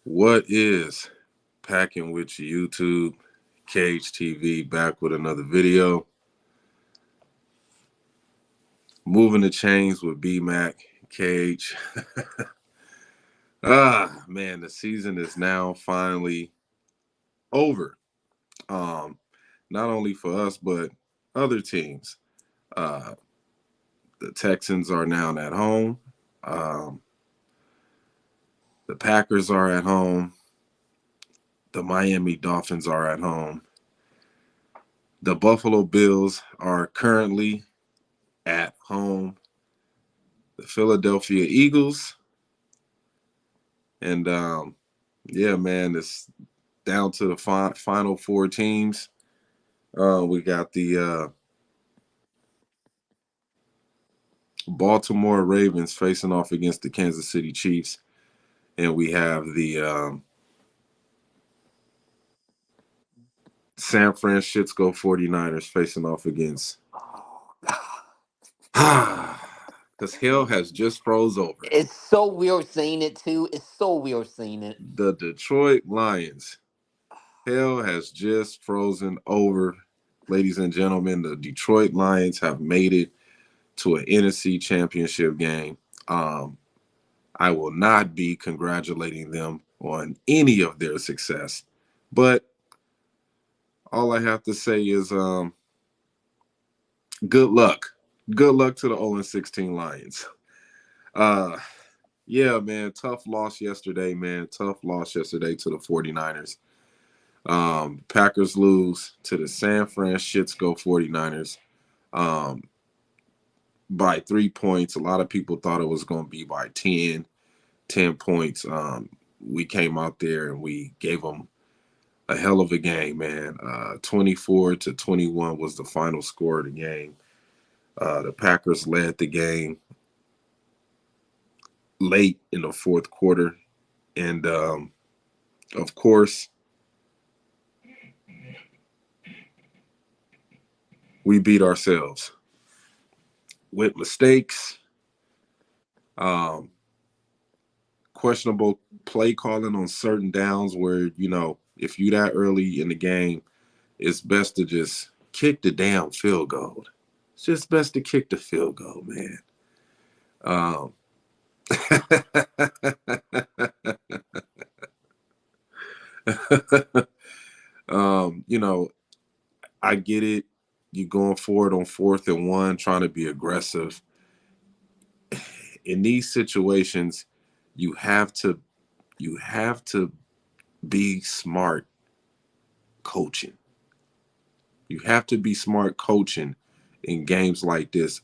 What is packing with your YouTube? KHTV back with another video. Moving the chains with B Mac, KH. Man, the season is now finally over. Um, Not only for us, but other teams. Uh, the Texans are now at home. Um, the Packers are at home. The Miami Dolphins are at home. The Buffalo Bills are currently at home. The Philadelphia Eagles. And yeah, man, it's down to the final four teams. We got the Baltimore Ravens facing off against the Kansas City Chiefs. And we have the San Francisco 49ers facing off against. Because hell has just froze over. It's so weird saying it too. It's so weird saying it. The Detroit Lions. Hell has just frozen over. Ladies and gentlemen, the Detroit Lions have made it to an NFC championship game. I will not be congratulating them on any of their success. But all I have to say is good luck. Good luck to the 0-16 Lions. Yeah, man, tough loss yesterday, man. Tough loss yesterday to the 49ers. Packers lose to the San Francisco 49ers by 3 points. A lot of people thought it was going to be by 10 points. We came out there and we gave them a hell of a game, man. 24-21 was the final score of the game. The Packers led the game late in the fourth quarter. And, of course, we beat ourselves with mistakes, questionable play calling on certain downs where, if you that early in the game, it's best to just kick the damn field goal. It's just best to kick the field goal, man. You know, I get it. You going forward on 4th and 1, trying to be aggressive. In these situations, you have to be smart coaching. You have to be smart coaching in games like this,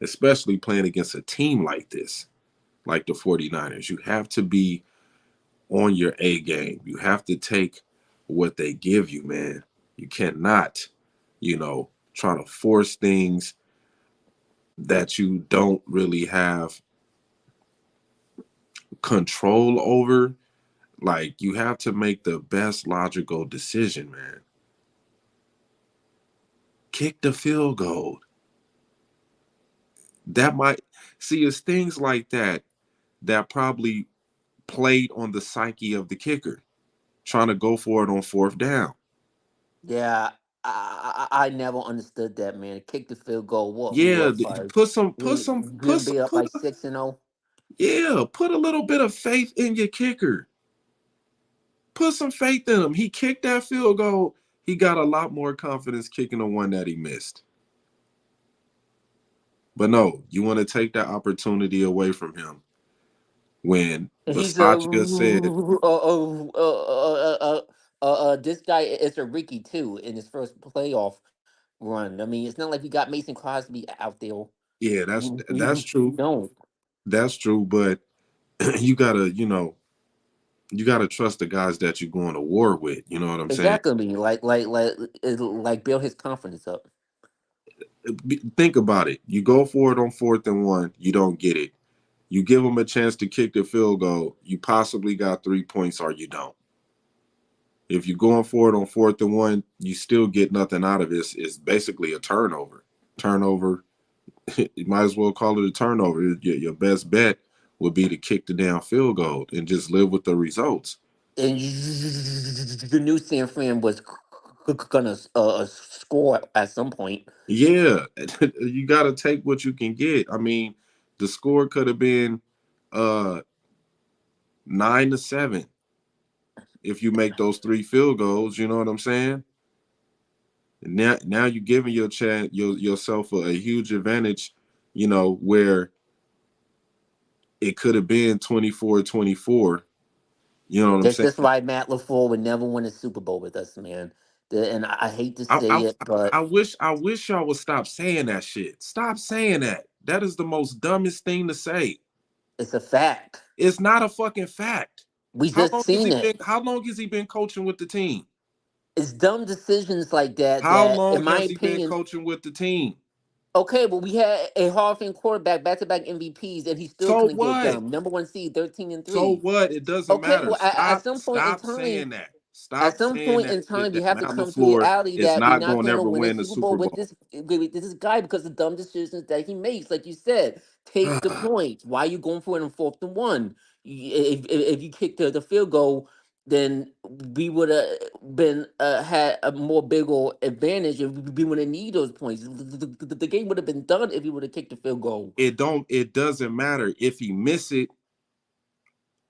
especially playing against a team like this, like the 49ers. You have to be on your A game. You have to take what they give you, man. You cannot, try to force things that you don't really have control over. Like, you have to make the best logical decision, man. Kick the field goal. That might see, it's things like that probably played on the psyche of the kicker, trying to go for it on 4th down. Yeah, I never understood that, man. Kick the field goal. What we were Yeah, up by? We gonna be up by 6-0. yeah, put a little bit of faith in your kicker. Put some faith in him. He kicked that field goal. He got a lot more confidence kicking the one that he missed. But no, you want to take that opportunity away from him when He's Versace said, this guy is a Ricky too in his first playoff run. I mean, it's not like we got Mason Crosby out there. yeah, that's You true. don't. That's true. But you gotta, you gotta trust the guys that you're going to war with. You know what I'm saying? Exactly. Like build his confidence up. Think about it. You go for it on 4th and 1, you don't get it. You give them a chance to kick the field goal, you possibly got 3 points or you don't. If you're going for it on 4th and 1, you still get nothing out of this. It's basically a turnover. Turnover, you might as well call it a turnover. Your best bet would be to kick the damn field goal and just live with the results. And you knew San Fran was gonna score at some point. Yeah, you got to take what you can get. I mean, the score could have been uh 9-7 if you make those three field goals. You know what I'm saying? Now you're giving yourself a huge advantage. You know where it could have been 24-24. You know what I'm saying? That's why Matt LaFleur would never win a Super Bowl with us, man. And I hate to I, say I it, but I wish y'all would stop saying that shit. Stop saying that. That is the most dumbest thing to say. it's a fact. It's not a fucking fact. We just seen it. How long has he been coaching with the team? It's dumb decisions like that How that, in long my has he been opinion, coaching with the team? okay, but we had a Hall of Fame quarterback, back to back MVPs, and he still So couldn't get what? done. Number one seed, 13 and So 3. what? It doesn't Okay, matter. well, at Stop some point in stop time, saying that. at Stop some saying point that in shit time, you that have to Matt come to LaFleur reality is that we're not not going to going to ever win a win the Super Super Bowl Bowl. with this guy because of dumb decisions that he makes. Like you said, take the points. Why are you going for it on 4th and 1? If you kick the field goal, then we would have been had a more bigger advantage, and we would have need those points. The game would have been done if he would have kicked the field goal. It doesn't matter if he miss it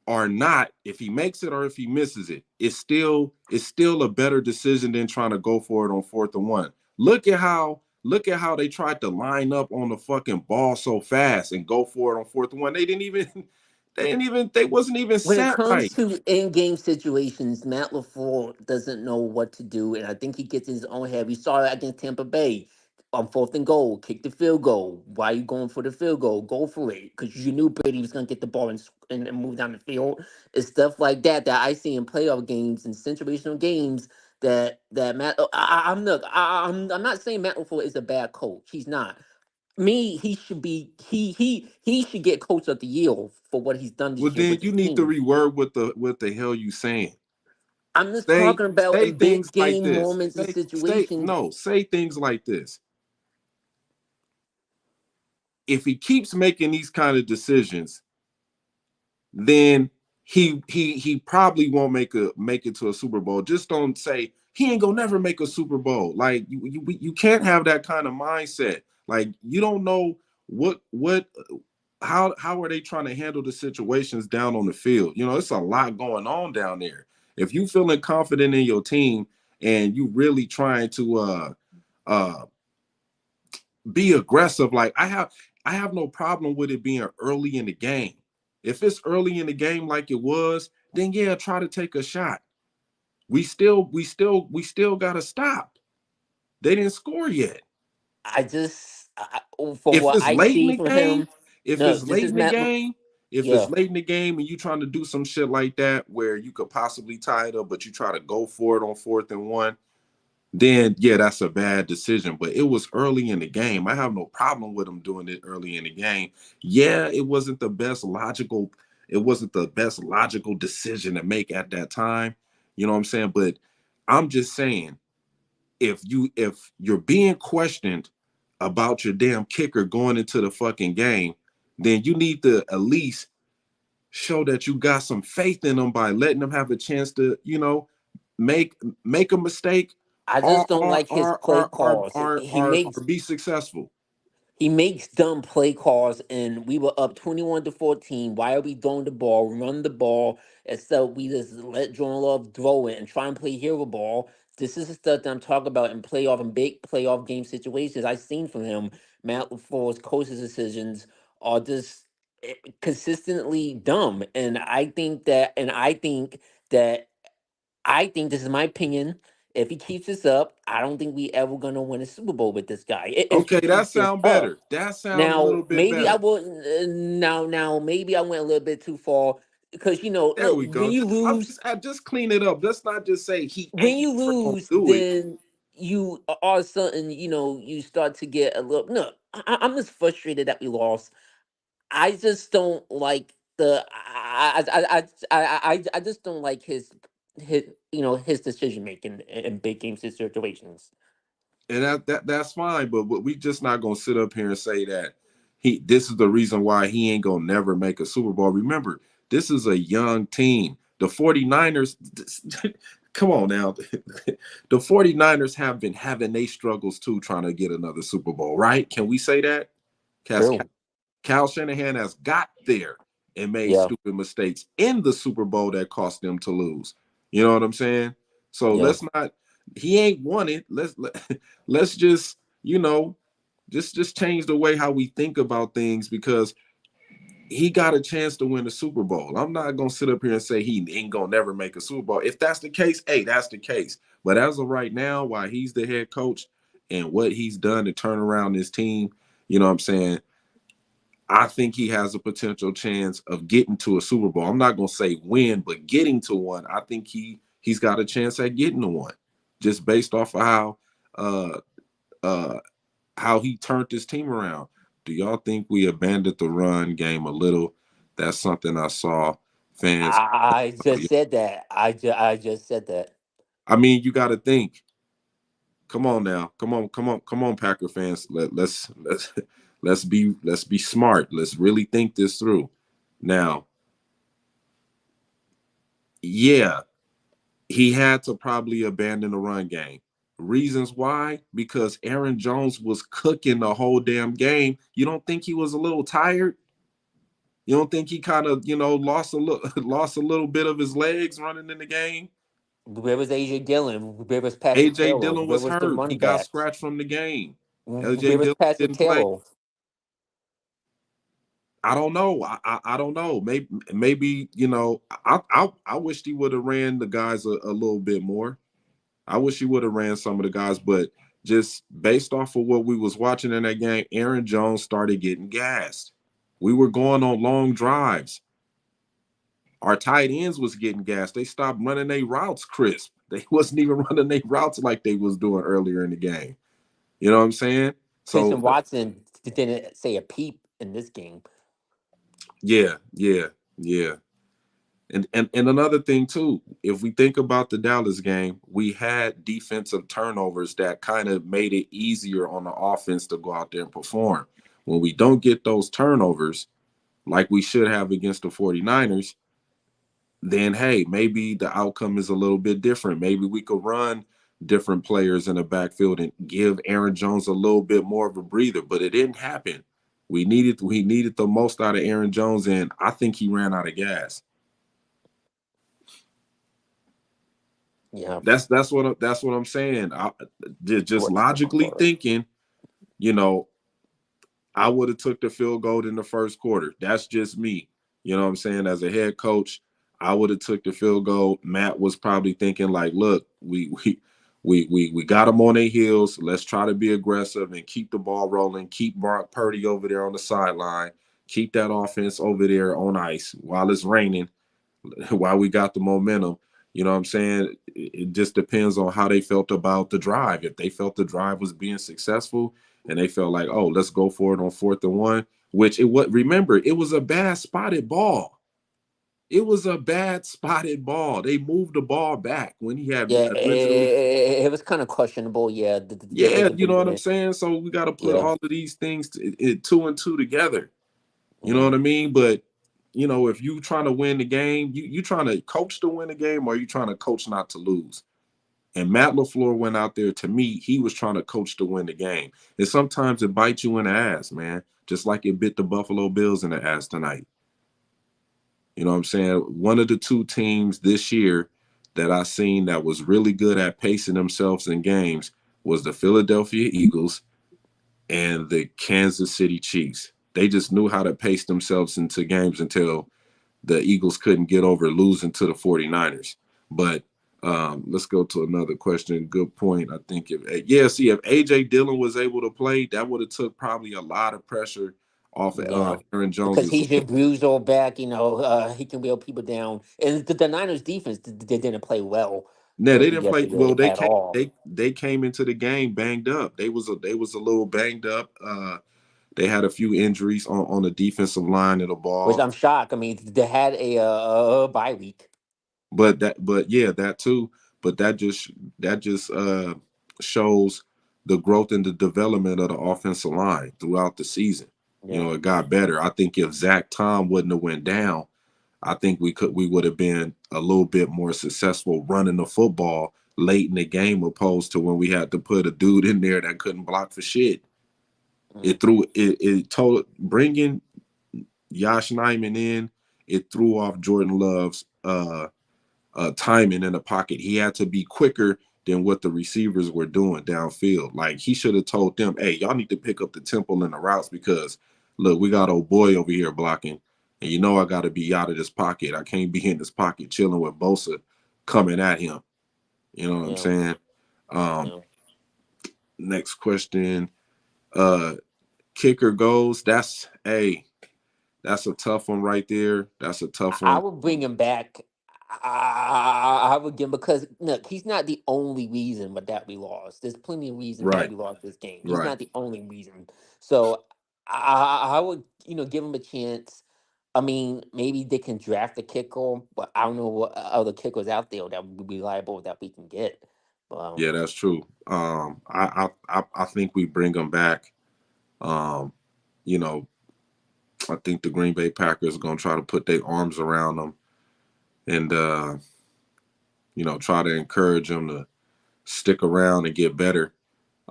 or not. If he makes it or if he misses it, it's still a better decision than trying to go for it on 4th and 1. Look at how they tried to line up on the fucking ball so fast and go for it on 4th and 1. They wasn't even When it set comes right. to in-game situations, Matt LaFleur doesn't know what to do, and I think he gets in his own head. We saw it against Tampa Bay on 4th and goal, kick the field goal. Why are you going for the field goal? Go for it, because you knew Brady was going to get the ball and move down the field. It's stuff like that I see in playoff games and situational games that Matt. I'm not saying Matt LaFleur is a bad coach. He's not. Me, he should be he should get coach of the year for what he's done Well, this year then with you this need to team. reword what the hell you saying. I'm just Say talking about say in big things like game this. moments and Say situations. no. Say things like this. If he keeps making these kind of decisions, then he probably won't make it to a Super Bowl. Just don't say he ain't gonna never make a Super Bowl. Like you can't have that kind of mindset. Like you don't know what how are they trying to handle the situations down on the field. You know, it's a lot going on down there. If you feeling confident in your team and you really trying to uh be aggressive. Like I have no problem with it being early in the game. If it's early in the game like it was, then yeah, try to take a shot. We still gotta stop. They didn't score yet. For If what it's I late in see the for game, him, if no, it's this late is in the Matt. game, if Yeah, it's late in the game and you trying to do some shit like that where you could possibly tie it up, but you try to go for it on 4th and 1, then yeah, that's a bad decision. But it was early in the game. I have no problem with him doing it early in the game. Yeah, it wasn't the best logical decision to make at that time. You know what I'm saying? But I'm just saying, if you're being questioned about your damn kicker going into the fucking game, then you need to at least show that you got some faith in them by letting them have a chance to, make make a mistake I or just don't or like his or play or or calls. or, He or, makes or be successful. He makes dumb play calls, and we were up 21-14. Why are we throwing the ball, run the ball, instead we just let Jordan Love throw it and try and play hero ball? This is the stuff that I'm talking about in playoff and big playoff game situations. I've seen from him. Matt LaFleur's coach's decisions are just consistently dumb, and I think this is my opinion. If he keeps this up, I don't think we ever gonna win a Super Bowl with this guy. If he Okay, that keeps this sound up, better. That sound a now little bit maybe I better. wouldn't. Now maybe I went a little bit too far because There look, we go. Just clean it up. Let's not just say he when ain't you never gonna lose, do it. then you all of a sudden you start to get a little. No, I'm just frustrated that we lost. I just don't like I just don't like his his decision making in big game situations. And that's fine, but we just not gonna sit up here and say that. This is the reason why he ain't gonna never make a Super Bowl. Remember, this is a young team. The 49ers, come on now. The 49ers have been having their struggles too, trying to get another Super Bowl, right? Can we say that? Because True. Cal Shanahan has got there and made Yeah. stupid mistakes in the Super Bowl that cost them to lose. You know what I'm saying? So Yeah. let's not. He ain't won it. Let's just just change the way how we think about things because he got a chance to win the Super Bowl. I'm not gonna sit up here and say he ain't gonna never make a Super Bowl. If that's the case, hey, that's the case. But as of right now, while he's the head coach and what he's done to turn around this team, you know what I'm saying? I think he has a potential chance of getting to a Super Bowl. I'm not gonna say win, but getting to one. I think he's got a chance at getting to one, just based off of uh uh how he turned his team around. Do y'all think we abandoned the run game a little? That's something I saw fans. I just said that. I just said that. I mean, you got to think. Come on now, come on, Packer fans. Let's be smart. Let's really think this through. Now, yeah, he had to probably abandon the run game. Reasons why? Because Aaron Jones was cooking the whole damn game. You don't think he was a little tired? You don't think he kind of, lost a little lost a little bit of his legs running in the game? Where was AJ Dillon? Where was Patrick AJ Taylor? Dillon Where was was the hurt. He running got backs? scratched from the game. AJ Where was Dillon Patrick didn't play. Taylor? I don't know. I don't know. Maybe I wished he would have ran the guys a little bit more. I wish he would have ran some of the guys, but just based off of what we was watching in that game, Aaron Jones started getting gassed. We were going on long drives. Our tight ends was getting gassed. They stopped running their routes crisp. They wasn't even running their routes like they was doing earlier in the game. You know what I'm saying? So Christian Watson didn't say a peep in this game. yeah. And another thing too, if we think about the Dallas game, we had defensive turnovers that kind of made it easier on the offense to go out there and perform. When we don't get those turnovers, like we should have against the 49ers, then hey, maybe the outcome is a little bit different. Maybe we could run different players in the backfield and give Aaron Jones a little bit more of a breather, but it didn't happen. We needed the most out of Aaron Jones, and I think he ran out of gas. Yeah. That's what I'm saying. Just What's the logically quarter? thinking, you know, I would have took the field goal in the first quarter. That's just me. You know what I'm saying? As a head coach, I would have took the field goal. Matt was probably thinking like, look, we got them on their heels. Let's try to be aggressive and keep the ball rolling. Keep Brock Purdy over there on the sideline. Keep that offense over there on ice while it's raining. While we got the momentum. You know what I'm saying? It just depends on how they felt about the drive. If they felt the drive was being successful and they felt like, oh, let's go for it on 4th and 1, which it was, remember, it was a bad spotted ball. It was a bad spotted ball. They moved the ball back when he had Yeah, originally. it was kind of questionable. Yeah, the way Yeah, that you they know what did I'm it. saying? So we got to put Yeah. all of these things two and two together. You know Mm. what I mean? But if you trying to win the game, you trying to coach to win the game, or you trying to coach not to lose. And Matt LaFleur went out there. To me, he was trying to coach to win the game. And sometimes it bites you in the ass, man. Just like it bit the Buffalo Bills in the ass tonight. You know what I'm saying? One of the two teams this year that I seen that was really good at pacing themselves in games was the Philadelphia Eagles and the Kansas City Chiefs. They just knew how to pace themselves into games until the Eagles couldn't get over losing to the 49ers. But let's go to another question. Good point. I think see, if AJ Dillon was able to play, that would have took probably a lot of pressure off of Yeah, Aaron because Jones's he's leg. your bruised old back. He can wheel people down. And the Niners defense they didn't play well No, they didn't play well. yesterday at all. They came into the game banged up. They was a little banged up. They had a few injuries on the defensive line of the Which ball. I'm shocked. I mean, they had a bye week. But yeah, that too. But that just shows the growth and the development of the offensive line throughout the season. Yeah. It got better. I think if Zach Tom wouldn't have went down, I think we would have been a little bit more successful running the football late in the game, opposed to when we had to put a dude in there that couldn't block for shit. Mm. It told bringing Josh Nyman in, it threw off Jordan Love's timing in the pocket. He had to be quicker than what the receivers were doing downfield. Like he should have told them, "Hey, y'all need to pick up the tempo and the routes because look, we got old boy over here blocking, and I got to be out of this pocket. I can't be in this pocket chilling with Bosa coming at him." You know what I'm Yeah. saying? Um, Yeah. Next question. Uh, Kicker goes. That's a tough one right there. That's a tough I one. would bring him back. I would give him because look, he's not the only reason but that we lost. There's plenty of reasons why Right. we lost this game. He's Right. not the only reason. So I would give him a chance. I mean, maybe they can draft a kicker, but I don't know what other kickers out there that would be reliable that we can get. But Yeah, that's true. I think we bring them back. Um, you know, I think the Green Bay Packers are gonna try to put their arms around them and try to encourage them to stick around and get better.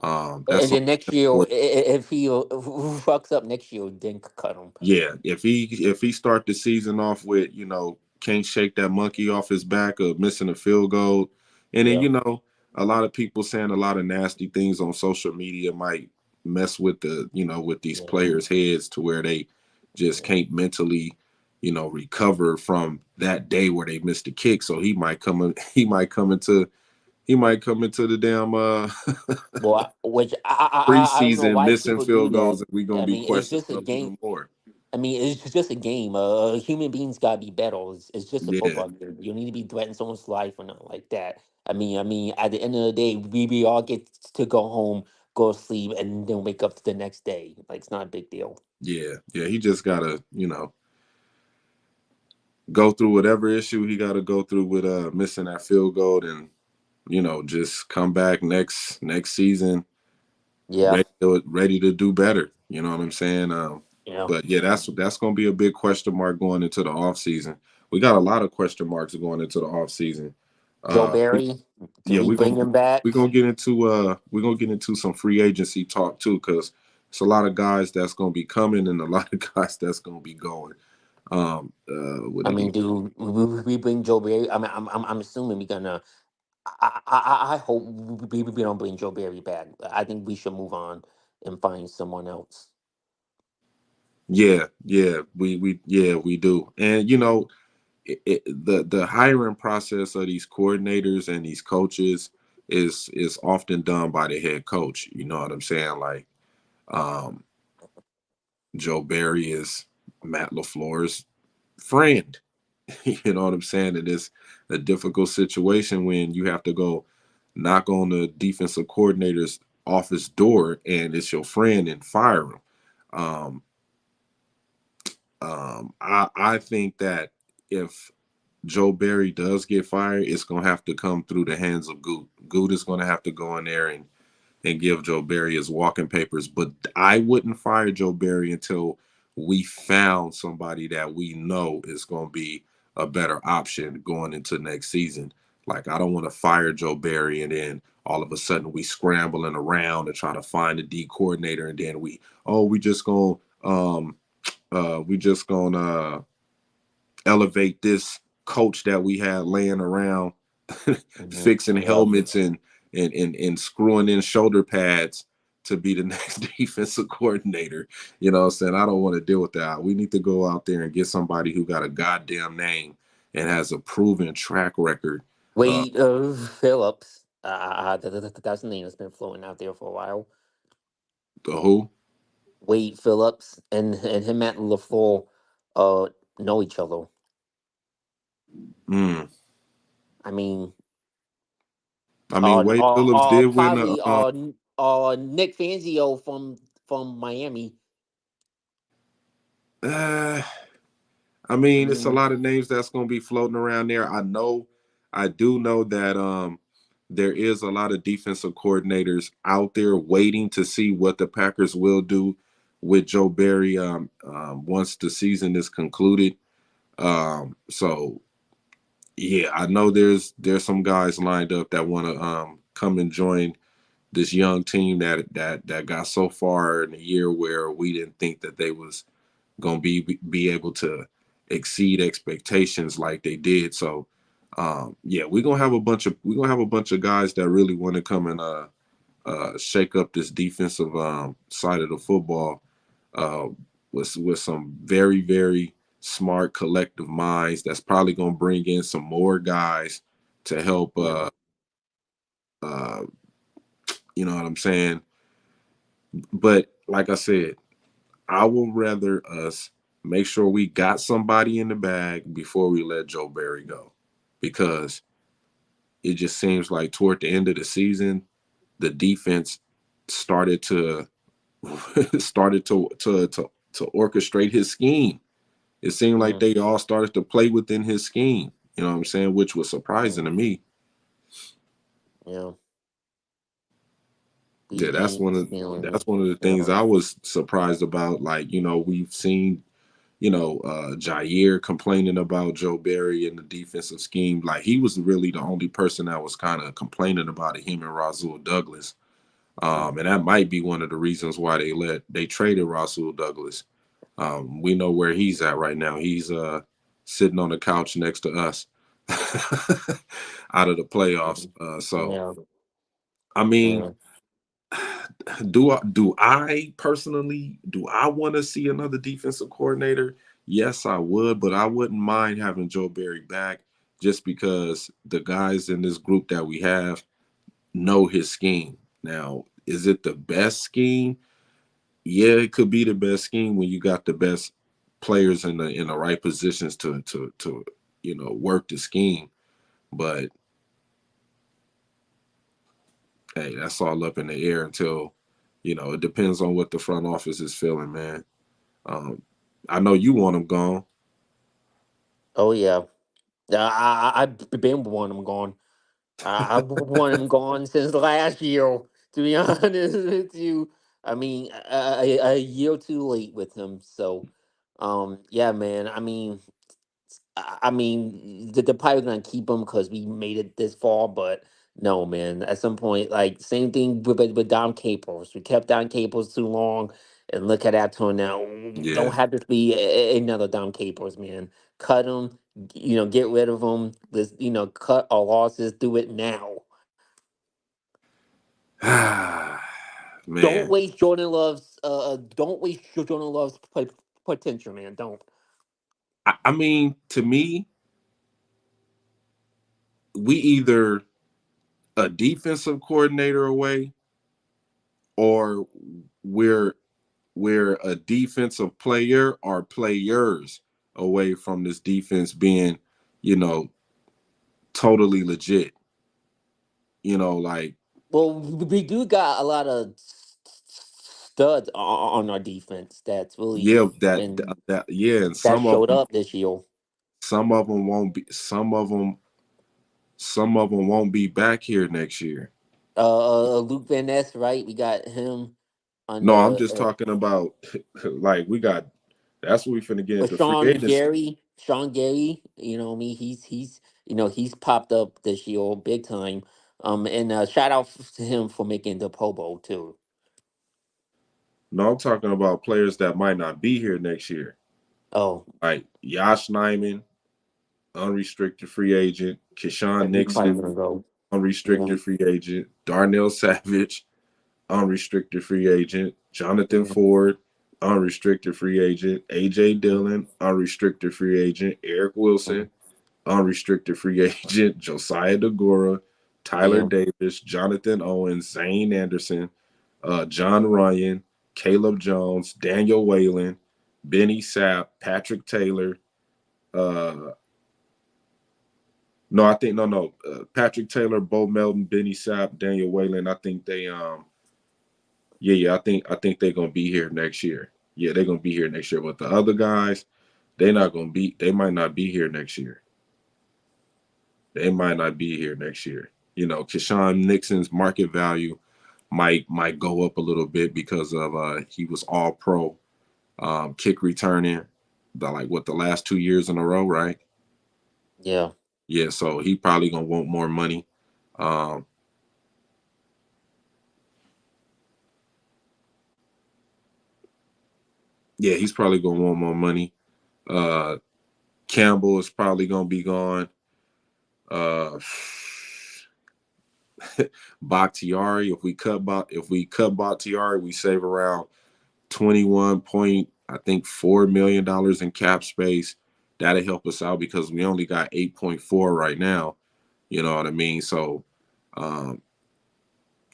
That's and something then next year, important. if he fucks up next year, then cut him. Yeah, if he start the season off with can't shake that monkey off his back of missing a field goal, and then Yeah, a lot of people saying a lot of nasty things on social media might mess with with these yeah, players' heads to where they just yeah. can't mentally recover from that day where they missed a kick. So he might come into the damn Well, which I don't know preseason why missing people do field that. goals, and we're gonna I be mean, it's questioning just a them game. even more. I mean, it's just a game. Human beings gotta be better. It's just a Yeah, football game. You need to be threatening someone's life or nothing like that. At the end of the day, we all get to go home, go to sleep, and then wake up the next day. Like it's not a big deal. yeah. He just gotta go through whatever issue he gotta go through with missing that field goal, and just come back next season Yeah, ready to do better. You know what I'm saying? yeah. But yeah, that's gonna be a big question mark going into the off season. We got a lot of question marks going into the off season. Joe Uh, Barry, do yeah, we we're gonna bring him back? we're gonna get into some free agency talk too, because it's a lot of guys that's gonna be coming and a lot of guys that's gonna be going. What I did he? mean, do we bring Joe Barry? I mean, I'm assuming we're gonna. I hope we don't bring Joe Barry back. I think we should move on and find someone else. Yeah, we do, and the hiring process of these coordinators and these coaches is often done by the head coach. You know what I'm saying? Like, um, Joe Barry is Matt LaFleur's friend. You know what I'm saying? It is a difficult situation when you have to go knock on the defensive coordinator's office door and it's your friend and fire him. Um, I think that if Joe Barry does get fired, it's gonna have to come through the hands of Goot. Goot is gonna have to go in there and give Joe Barry his walking papers. But I wouldn't fire Joe Barry until we found somebody that we know is going to be a better option going into next season. Like, I don't want to fire Joe Barry and then all of a sudden we scrambling around to try to find a D coordinator, and then we just gonna elevate this coach that we had laying around Hmm. fixing Yeah. helmets and screwing in shoulder pads to be the next defensive coordinator. You know what I'm saying? I don't want to deal with that. We need to go out there and get somebody who got a goddamn name and has a proven track record. Uh, Wade Phillips. That's the name that's been floating out there for a while. the who? Wade Phillips and him at LaFleur know each other. Mm. I mean, I mean, Wade Phillips did win the. probably Nick Fangio from Miami. Uh, I I mean, it's a mean, lot of names that's going to be floating around there. I do know that there is a lot of defensive coordinators out there waiting to see what the Packers will do with Joe Barry once the season is concluded. So yeah, I know there's some guys lined up that want to come and join this young team that got so far in a year where we didn't think that they was gonna be able to exceed expectations like they did. So yeah, we're gonna have a bunch of guys that really want to come and shake up this defensive side of the football uh, with some very smart collective minds. That's probably gonna bring in some more guys to help. Yeah. Uh, you know what I'm saying? But like I said, I would rather us make sure we got somebody in the bag before we let Joe Barry go, because it just seems like toward the end of the season, the defense started to started to orchestrate his scheme. It seemed like Mm, they all started to play within his scheme. You know what I'm saying? Which was yeah. surprising to me. Yeah. Yeah, Feeling. that's one of the things Yeah. I was surprised about. Like, we've seen Jair complaining about Joe Barry and the defensive scheme. Like, he was really the only person that was kind of complaining about it, him and Rasul Douglas. Mm. And that might be one of the reasons why they traded Rasul Douglas. We know where he's at right now. He's sitting on the couch next to us out of the playoffs. Mm. So Yeah. I mean, Yeah. do I personally do I want to see another defensive coordinator? Yes, I would, but I wouldn't mind having Joe Barry back just because the guys in this group that we have know his scheme. Now, is it the best scheme? Yeah, it could be the best scheme when you got the best players in the right positions to work the scheme. But hey, that's all up in the air until it depends on what the front office is feeling, man. Um, I know you want him gone. Oh yeah. I've been wanting him gone. I've wanted him gone since last year. To be honest with you, I mean, a year too late with him. So, yeah, man. I mean, they're probably gonna keep him because we made it this far. But no, man. At some point, like same thing with Dom Capers. We kept Dom Capers too long, and look at that turn now. Yeah. Don't have to be another Dom Capers, man. Cut him. Get rid of him. Let's cut our losses. Do it now. Don't Man, waste Jordan Love's. Don't waste Jordan Love's potential, man. Don't. I mean, to me, we either a defensive coordinator away, or we're we're a defensive player or players away from this defense being, you know, totally legit. Like, Well, we do got a lot of studs on our defense. That's really yeah, been yeah, and that showed up this year. some of them won't be, some of them won't be back here next year. Luke Van Ness, right? We got him on No, I'm the just talking about like we got. That's what we finna get into free Sean agency. Gary. Sean Gary, he's he's popped up this year big time. And shout out to him for making the Pro Bowl too. No, I'm talking about players that might not be here next year, Oh, like Josh Nyman, unrestricted free agent; Keshaun and he's probably Nixon, gonna go. Yeah, unrestricted free agent; Darnell Savage, unrestricted free agent; Jonathan yeah, Ford, unrestricted free agent; AJ yeah, Dillon, unrestricted free agent; Eric yeah, Wilson, unrestricted free agent; Josiah DeGora, Tyler yeah, Davis, Jonathan Owens, Zane Anderson, John Ryan, Caleb Jones, Daniel Whalen, Benny Sapp, Patrick Taylor. Uh, no, I think no. Patrick Taylor, Bo Melton, Benny Sapp, Daniel Whalen. I think they yeah. I think they're gonna be here next year. Yeah, they're gonna be here next year. But the other guys, they're not gonna be. They might not be here next year. They might not be here next year. Keshaun Nixon's market value might go up a little bit because of he was all pro kick returning the last 2 years in a row, right? Yeah. Yeah, so he probably gonna want more money. Um, yeah, he's probably gonna want more money. Uh, Campbell is probably gonna be gone. Uh, Bakhtiari, if we cut Bakhtiari, we save around 21 point I think $4 million in cap space. That'll help us out because we only got 8.4 right now. You know what I mean? So, um,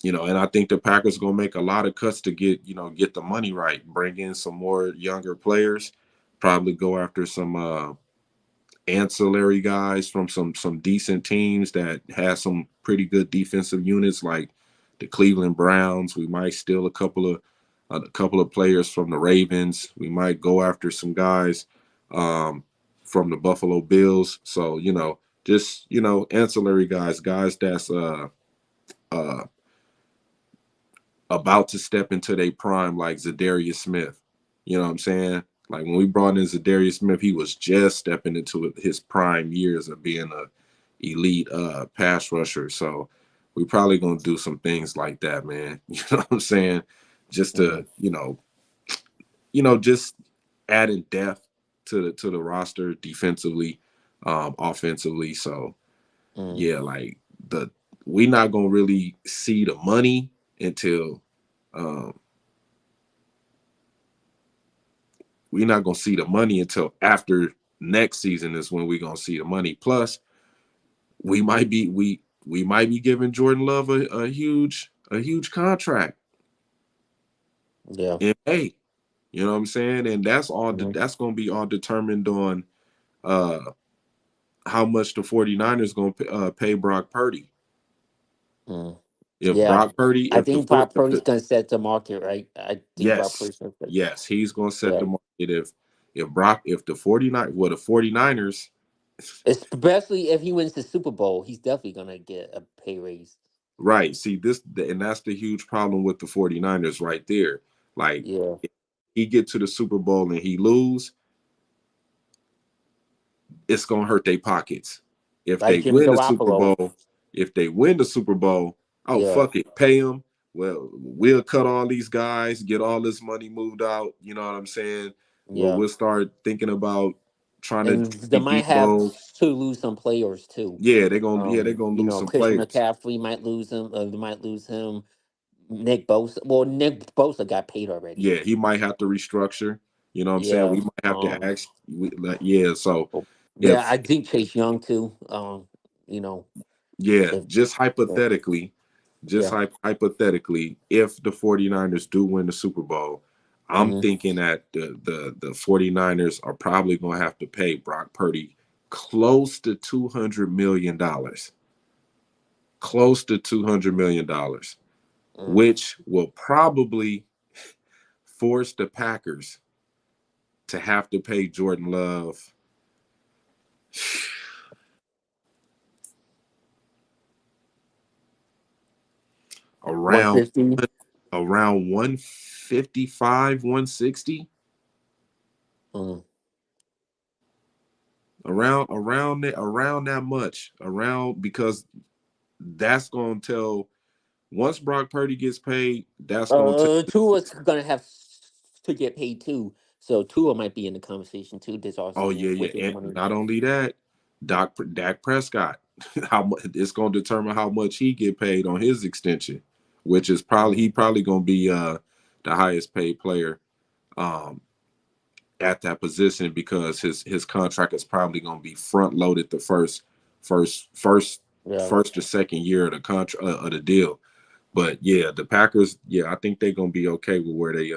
and I think the Packers gonna make a lot of cuts to get the money right, bring in some more younger players, probably go after some ancillary guys from some decent teams that has some pretty good defensive units like the Cleveland Browns. We might steal a couple of players from the Ravens. We might go after some guys um, from the Buffalo Bills. So just ancillary guys that's uh, about to step into their prime, like Zadarius Smith. You know what I'm saying? Like when we brought in Zadarius Smith, he was just stepping into his prime years of being a elite pass rusher. So we probably gonna do some things like that, man. You know what I'm saying? Just Mm, to just adding depth to the roster defensively, offensively. So mm, yeah, like the we not gonna really see the money until um, we're not gonna see the money until after next season is when we're gonna see the money. Plus, we might be giving Jordan Love a huge contract yeah. in May. You know what I'm saying? And Mm, that's gonna be all determined on uh how much the 49ers gonna pay Brock Purdy. mm. If Yeah. Brock Purdy, I if the think four Brock if Purdy's the gonna set the market, right? I think Brock yes, Purdy's gonna set. yes, he's gonna set Yeah. the market if the 49 well the 49ers. Especially if he wins the Super Bowl, he's definitely gonna get a pay raise. Right. See, and that's the huge problem with the 49ers right there. Like, Yeah. if he get to the Super Bowl and he lose, it's going to hurt their pockets. If Like they Jimmy win the Super Garoppolo. Bowl, if they win the Super Bowl, oh, Yeah. fuck it, pay them. Well, we'll cut all these guys, get all this money moved out. You know what I'm saying? Well, Yeah. we'll start thinking about trying to And they trade might have Debo. to lose some players too. Yeah, they're gonna lose some Christian players. McCaffrey might lose him. They might lose him. Nick Bosa. Well, Nick Bosa got paid already. Yeah, he might have to restructure. You know what I'm saying? Yeah. We might have to Um. ask. Yeah, so oh, Yeah, if I think Chase Young too. You know, yeah, if just yeah, hypothetically, yeah. hypothetically, if the 49ers do win the Super Bowl, I'm Hmm. thinking that the 49ers are probably going to have to pay Brock Purdy close to $200 million. Close to $200 million, Mm. which will probably force the Packers to have to pay Jordan Love One around fifty. around 155, 160, Mm. around that much, around because that's going to tell once Brock Purdy gets paid, that's going to tell. Tua's gonna have to get paid too. So Tua might be in the conversation too this Oh yeah, offseason yeah, with his and money. not only that, Dak Prescott, how much it's going to determine how much he get paid on his extension, which is probably Mm. he probably going to be the highest paid player um at that position because his contract is probably going to be front loaded the first first Yeah. first or second year of the contract of the deal. But yeah, the Packers, yeah, I think they're going to be okay with where they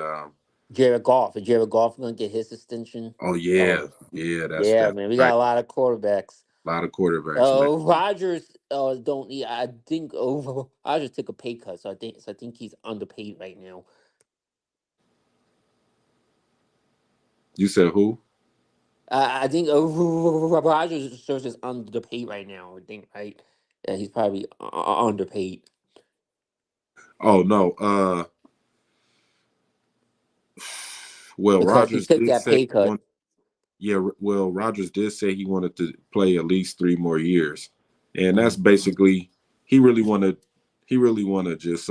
Jared Goff. Is Jared Goff gonna get his extension? oh Oh, yeah, yeah, yeah, that's man. We got right. a lot of quarterbacks. A lot of quarterbacks, man. Rogers. Don't. Yeah, I think. Rogers took a pay cut, so I think he's underpaid right now. You said who? I think Rogers is underpaid right now. I think right. Yeah, he's probably underpaid. Oh no. Well, Because he Rogers took did that say pay he cut. wanted. Yeah, well, Rogers did say he wanted to play at least 3 more years, and that's Mm, basically he really wanted. He really want to just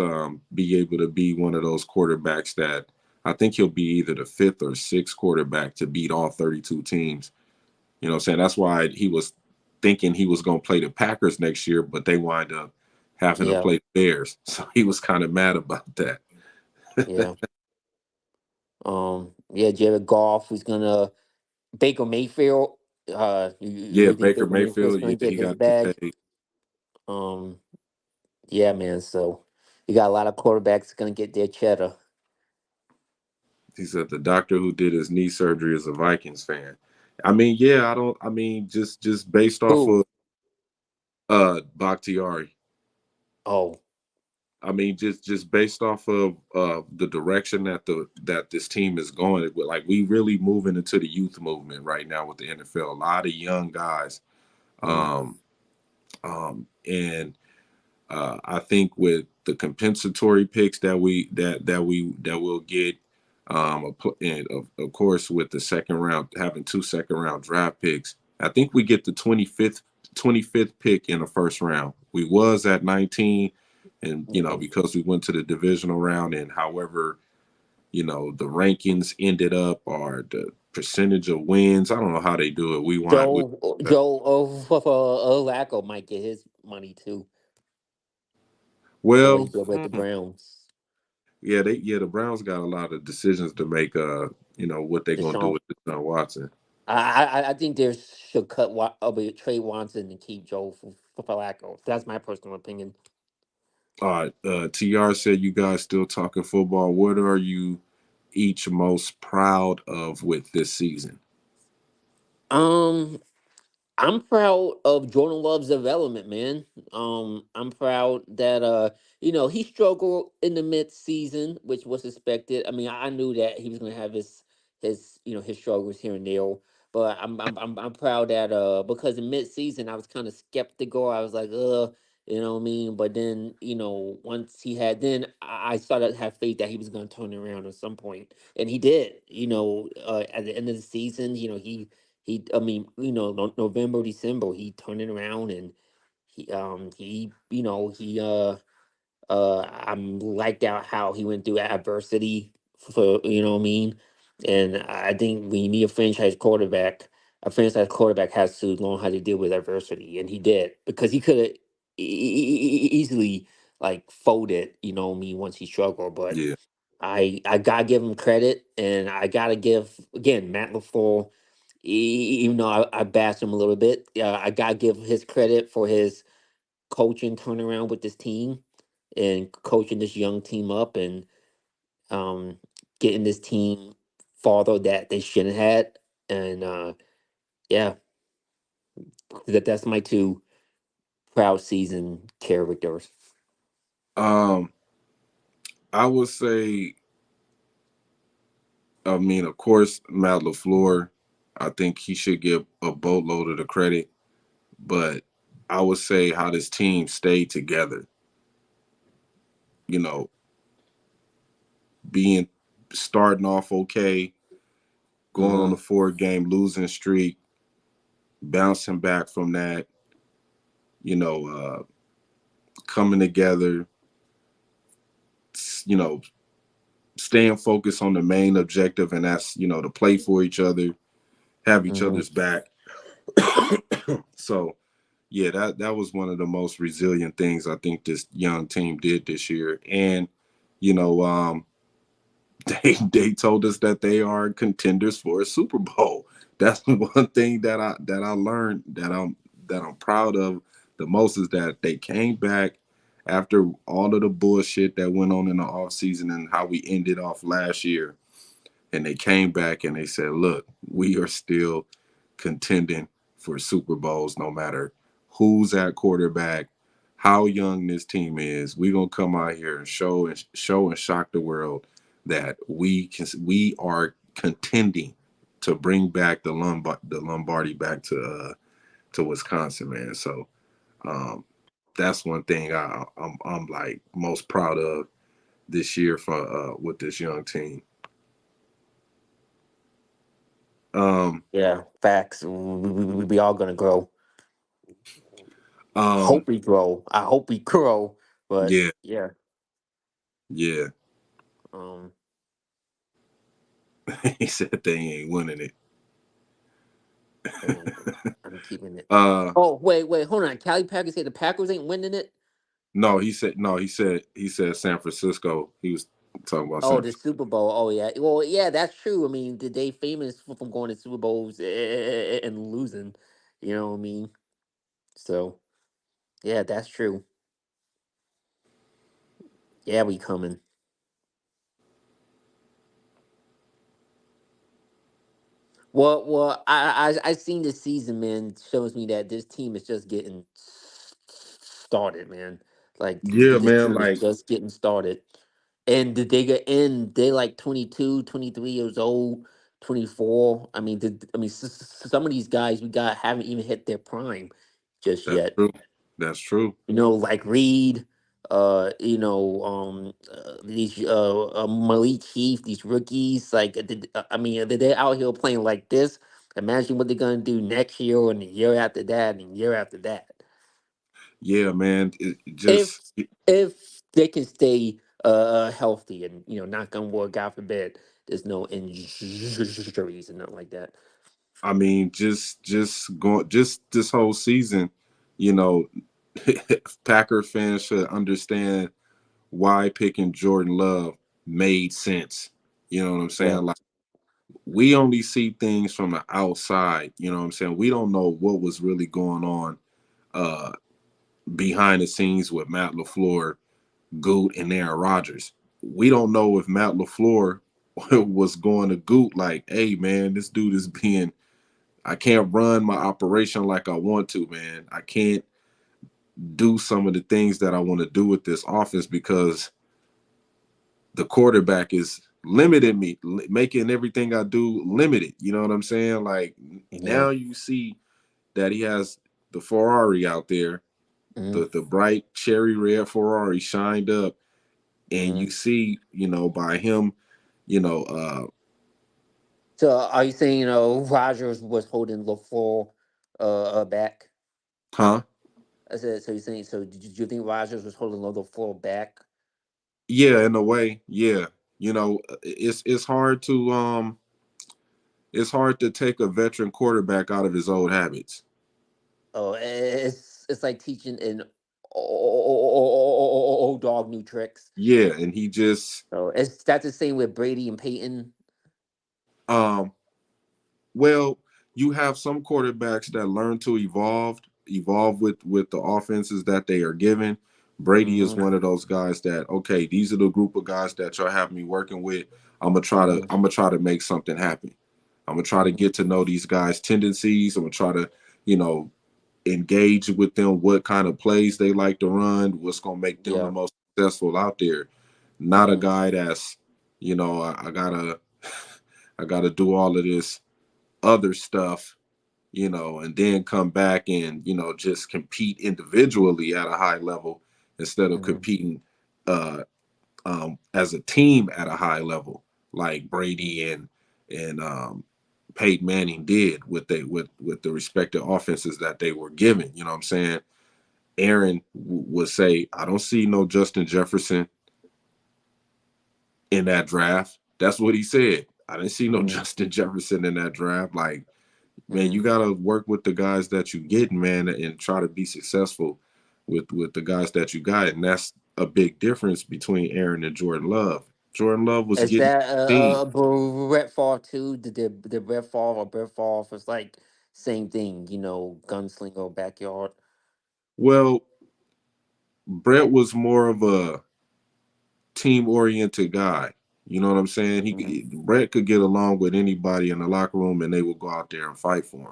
be able to be one of those quarterbacks that I think he'll be either the fifth or sixth quarterback to beat all 32 teams. You know what I'm saying? That's why he was thinking he was going to play the Packers next year, but they wind up having to yeah, play the Bears. So he was kind of mad about that. yeah. Yeah, Jared Goff was gonna Baker Mayfield. Yeah, You think Baker Baker Mayfield's Mayfield, gonna yeah, get he his got to get bag? paid. Um, yeah, man. So you got a lot of quarterbacks gonna get their cheddar. He said the doctor who did his knee surgery is a Vikings fan. I mean, yeah, I don't. I mean, just based off Who? of Bakhtiari. Oh, I mean, just based off of the direction that this team is going. Like we really moving into the youth movement right now with the NFL. A lot of young guys, mm, um, and I think with the compensatory picks that we'll get, and of course with the second round having two second round draft picks, I think we get the 25th pick in the first round. We was at 19, and mm. because we went to the divisional round, and however the rankings ended up or the percentage of wins. I don't know how they do it. Joe Flacco might get his money too for what he Well, did with the Browns. yeah, the Browns got a lot of decisions to make. What they're gonna do Deshaun, with Deshaun Watson. I think they should trade Watson and keep Joe for Flacco. That's my personal opinion. All right, Tr said you guys still talking football. What are you each most proud of with this season? Um, I'm proud of Jordan Love's development, man. I'm proud that he struggled in the mid season, which was expected. I mean, I knew that he was gonna have his struggles here and there, but I'm proud that because in mid season I was kind of skeptical. I was like, you know what I mean? But then, once he had then I started to have faith that he was gonna turn it around at some point. And he did. At the end of the season, I mean, November, December, he turned it around and I'm liked out how he went through adversity for, what I mean? And I think when you need a franchise quarterback has to learn how to deal with adversity. And he did because he could have easily like folded, what I mean, once he struggled. But Yeah. I gotta give him credit, and I gotta give again Matt Lafleur. Even though I bashed him a little bit, I gotta give his credit for his coaching turnaround with this team and coaching this young team up and um, getting this team farther that they shouldn't had. And yeah, that's my two proud season characters. Um, I would say, I mean, of course, Matt Lafleur. I think he should get a boatload of the credit, but I would say how this team stayed together. You know, being starting off okay, going on Mm-hmm. a 4 game losing streak, bouncing back from that, you know, coming together, you know, staying focused on the main objective, and that's to play for each other, have each Mm-hmm. other's back. So yeah, that was one of the most resilient things I think this young team did this year, and you know, they told us that they are contenders for a Super Bowl. That's one thing that I learned that I'm proud of the most is that they came back after all of the bullshit that went on in the offseason and how we ended off last year. And they came back and they said, look, we are still contending for Super Bowls no matter who's at quarterback, how young this team is. We're gonna come out here and show and shock the world that we are contending to bring back the Lombardi back to Wisconsin, man. So um, that's one thing I'm like most proud of. this year for with this young team. Um, Yeah, facts. We all gonna grow. um, Hope we grow. I hope we grow. But yeah, yeah, yeah. um, He said they ain't winning it. and I'm keeping it. uh, Oh wait, hold on. Cali Packers say the Packers ain't winning it. no, he said San Francisco. He was talking about Oh, San. the Super Bowl. Oh yeah. Well, yeah, that's true. I mean, they famous from going to Super Bowls and losing. You know what I mean? So yeah, that's true. Yeah, we coming. I seen this season, man. Shows me that this team is just getting started, man. Like Yeah, this man. team is Like, just getting started, and did they get in? They like 22, 23 years old, 24. I mean, some of these guys we got haven't even hit their prime just that's yet. true. That's true. Like Reed, these Malik Chief, these rookies. Like, I mean, they're out here playing like this. Imagine what they're gonna do next year and the year after that and the year after that. Yeah, man. It If just, they can stay healthy and knock on wood, God forbid, there's no injuries and nothing like that. I mean, just going, just this whole season, you know, Packer fans should understand why picking Jordan Love made sense. You know what I'm Yeah. saying? Like, we only see things from the outside. You know what I'm saying? We don't know what was really going on uh, behind the scenes with Matt LaFleur, Goot, and Aaron Rodgers. We don't know if Matt LaFleur was going to Goot like, hey man, this dude is being, I can't run my operation like I want to, man. I can't do some of the things that I want to do with this offense because the quarterback is limited me, making everything I do limited. You know what I'm saying? Like, Yeah. now you see that he has the Ferrari out there, Mm-hmm. the bright cherry red Ferrari shined up, and Mm-hmm. you see, by him, you know, uh, So are you saying Rogers was holding LaFleur back? huh? I said, so you're saying, so did you think Rogers was holding LaFleur back? Yeah, in a way, yeah. It's hard to take a veteran quarterback out of his old habits. Oh, it's like teaching an old dog new tricks. Yeah, and he just So it's that's the same with Brady and Peyton. um well, you have some quarterbacks that learn to evolve with the offenses that they are given. Brady is Hmm. one of those guys that, okay, these are the group of guys that y'all have me working with. Hmm. I'm gonna try to make something happen. I'm gonna try to Hmm. get to know these guys' tendencies. I'm gonna try to, you know, engage with them, what kind of plays they like to run, what's gonna make them the Yeah. most successful out there. Not a Hmm. guy that's, I gotta I gotta do all of this other stuff, and then come back and, just compete individually at a high level instead of Hmm. competing uh, as a team at a high level, like Brady and Peyton Manning did with the respective offenses that they were given. You know what I'm saying? Aaron would say, "I don't see no Justin Jefferson in that draft." That's what he said. I didn't see no Hmm. Justin Jefferson in that draft. Like, man, Hmm. you gotta work with the guys that you get, man, and try to be successful with the guys that you got, and that's a big difference between Aaron and Jordan Love. Jordan Love was Is getting that team. Brett Favre too? Did Brett Favre was like same thing? Gunslinger backyard. Well, Brett was more of a team oriented guy. You know what I'm saying? Hmm. Brett could get along with anybody in the locker room, and they would go out there and fight for him.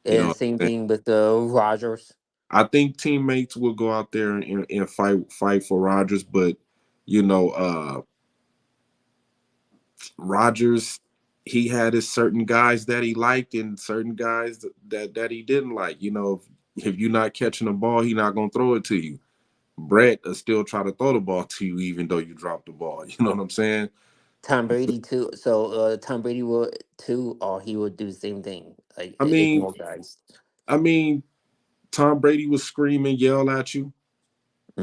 You know And what same I'm saying? thing with Rogers. I think teammates will go out there and fight for Rodgers, but you know, uh, Rodgers, he had his certain guys that he liked and certain guys that he didn't like. If you're not catching the ball, he's not gonna throw it to you. Brett will still try to throw the ball to you even though you dropped the ball. You know what I'm saying? Tom Brady too. So Tom Brady will too, or he will do the same thing, like I mean, ignore guys. I mean, Tom Brady was screaming, yell at you.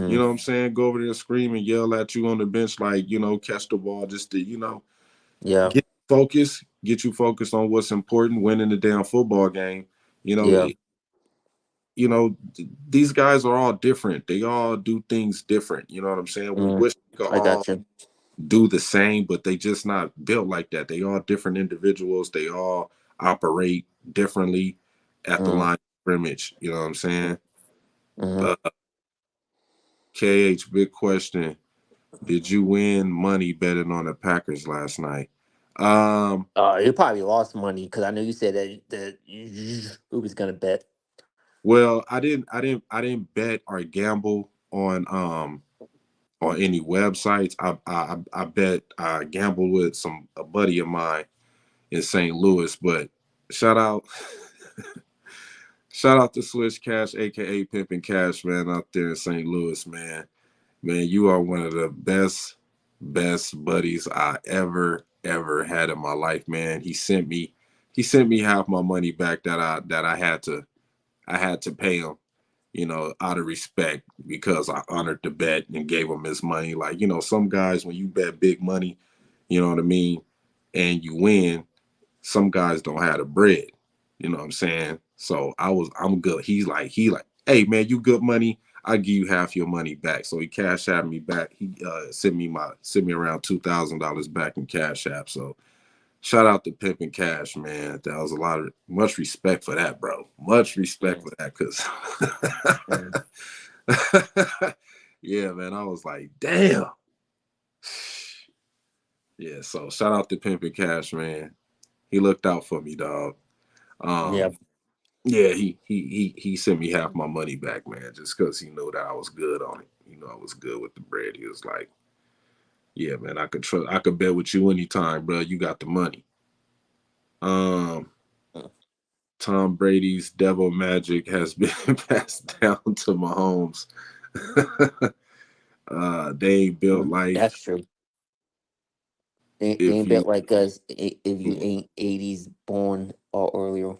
You Mm, know what I'm saying? Go over there, scream and yell at you on the bench, like, catch the ball just to, yeah, get get you focused on what's important, winning the damn football game. You know, yeah. it, these guys are all different. They all do things different. You know what I'm saying? We Mm, wish we could I all got you. do the same, but they just not built like that. They all different individuals. They all operate differently at the Mm, line of scrimmage. You know what I'm saying? mm-hmm. Uh, KH, big question. Did you win money betting on the Packers last night? Um, You probably lost money because I know you said that you was gonna bet. well, I didn't bet or gamble on any websites. I bet I gambled with a buddy of mine in St. Louis, but shout out shout out to Switch Cash, aka Pimpin' Cash, man, out there in St. Louis, man. Man, you are one of the best buddies I ever had in my life, man. He sent me half my money back that I had to pay him, out of respect because I honored the bet and gave him his money. Like, some guys when you bet big money, you know what I mean, and you win, some guys don't have the bread. You know what I'm saying? So I'm good. He like, hey man, you good money. I give you half your money back. So he cash out me back. He sent me around $2,000 back in cash app. So shout out to Pimp and Cash, man. That was a lot of much respect for that, bro. Much respect Mm, for that, cause mm, yeah, man. I was like, damn. Yeah, so shout out to Pimp and Cash, man. He looked out for me, dog. yeah, Um, Yeah, he sent me half my money back, man, just because he knew that I was good on it. I was good with the bread. He was like, "Yeah, man, I could bet with you anytime, bro. You got the money." Um, mm, Tom Brady's devil magic has been passed down to Mahomes. They ain't built like that's true. They if ain't you. bet like us if you Mm, ain't 80s born or earlier.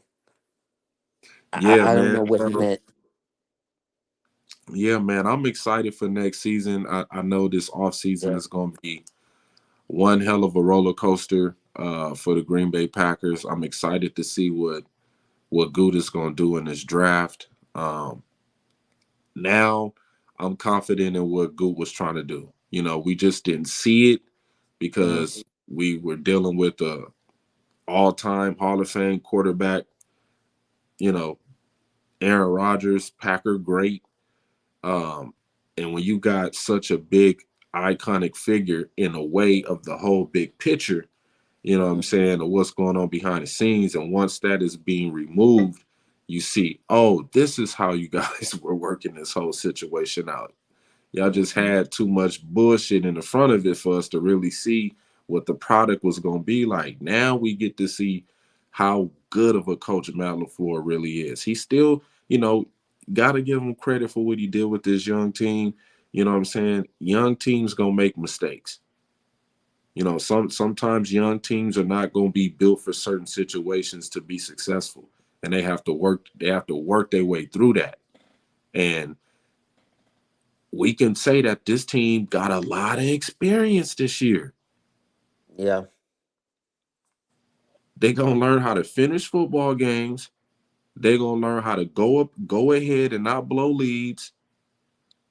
yeah, I don't man. know what he meant. Yeah, man. I'm excited for next season. I know this off season Yeah, is going to be one hell of a roller coaster for the Green Bay Packers. I'm excited to see what Good is going to do in this draft. Now, I'm confident in what Good was trying to do. We just didn't see it mm, because we were dealing with a all-time Hall of Fame quarterback. You know, Aaron Rodgers, Packer great. Um, and when you got such a big iconic figure in a way of the whole big picture, you know what I'm mm, saying, or what's going on behind the scenes. And once that is being removed, you see, oh, this is how you guys were working this whole situation out. Y'all mm, just had too much bullshit in the front of it for us to really see what the product was going to be like. Now we get to see how good of a coach Matt LaFleur really is. He still, got to give him credit for what he did with this young team. You know what I'm saying? Young teams going to make mistakes. Sometimes young teams are not going to be built for certain situations to be successful, and they have to work their way through that. And we can say that this team got a lot of experience this year. yeah, They're going to learn how to finish football games. They're going to learn how to go ahead and not blow leads.